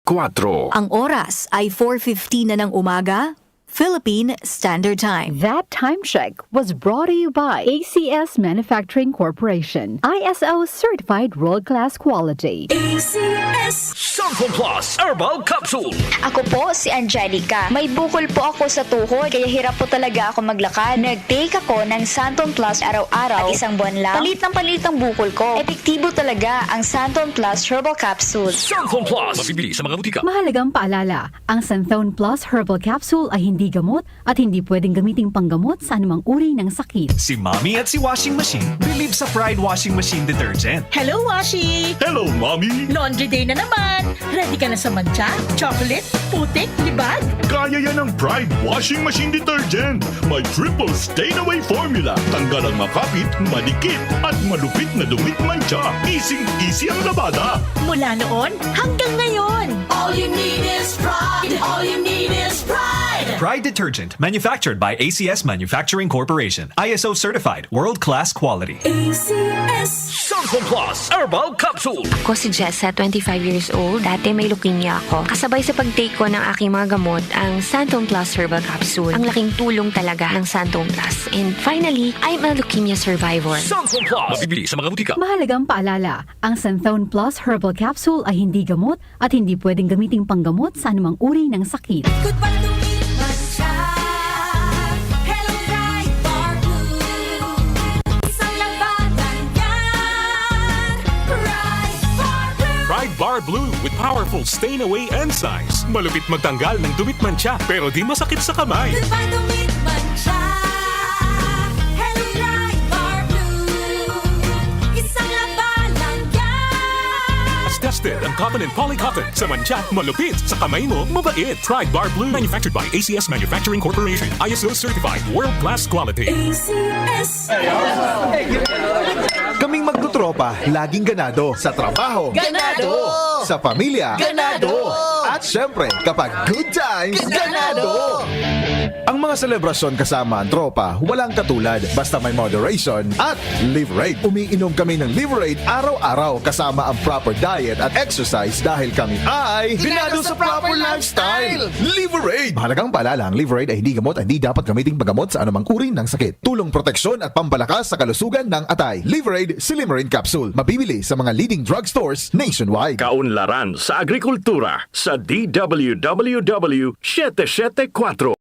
Ang oras ay 4:15 na ng umaga, Philippine Standard Time. That time check was brought to you by ACS Manufacturing Corporation. ISO certified world-class quality. ACS Santon Plus Herbal Capsule. Ako po si Angelica. May bukol po ako sa tuhod, kaya hirap po talaga ako maglakad. Nag-take ako ng Santon Plus araw-araw at isang buwan lang. Palit ang bukol ko. Epektibo talaga ang Santon Plus Herbal Capsule. Santon Plus. Mabibili sa mga butika. Mahalagang paalala, ang Santhone Plus Herbal Capsule ay hindi gamot at hindi pwedeng gamiting panggamot sa anumang uri ng sakit. Si Mommy at si Washing Machine believe sa Pride Washing Machine Detergent. Hello, Washi! Hello, Mommy. Laundry day na naman! Ready ka na sa mancha, chocolate, putik, libag? Kaya yan ang Pride Washing Machine Detergent. May triple stain-away formula. Tanggal ang makapit, malikit, at malupit na dumit mancha. Easy ang labada. Mula noon hanggang ngayon. All you need is pride. All you need is pride. Pride Detergent, manufactured by ACS Manufacturing Corporation. ISO certified, world-class quality. ACS Santon Plus Herbal Capsule. Ako si Jessa, 25 years old. Dati may leukemia ako. Kasabay sa pag-take ko ng aking mga gamot, ang Santon Plus Herbal Capsule. Ang laking tulong talaga ng Santon Plus. And finally, I'm a leukemia survivor. Santon Plus. Mabibili sa mga butika. Mahalagang paalala, ang Santhone Plus Herbal Capsule ay hindi gamot at hindi pwedeng gamiting panggamot sa anumang uri ng sakit. Goodbye to me, mancha. Hello, bright bar blue. Isang labanan yan. Bright bar blue. Pride Bar Blue with powerful stain-away enzymes. Malupit magtanggal ng dumit mancha pero di masakit sa kamay. Goodbye to me, mancha. Hello, bright bar blue. Isang labanan yan. As tested ang cotton and polycotton. Sa mancha, malupit. Sa kamay mo, mabait. Pride Bar Blue. Manufactured by ACS Manufacturing Corporation. ISO certified. World-class quality. ACS. Kaming magtutropa, laging ganado. Sa trabaho, Ganado! sa pamilya, Ganado! at syempre, kapag good times, ganado! Ang mga selebrasyon kasama ang tropa, walang katulad. Basta may moderation at Liverade. Umiinom kami ng Liverade araw-araw kasama ang proper diet at exercise dahil kami ay ganado sa proper lifestyle! Liverade! Mahalagang paalala, ang Liverade ay hindi gamot at hindi dapat gamiting paggamot sa anumang uri ng sakit. Tulong proteksyon at pampalakas sa kalusugan ng atay. Liverade Silimarin Capsule. Mabibili sa mga leading drugstores nationwide. Kaunlaran sa agrikultura sa DWWW 774.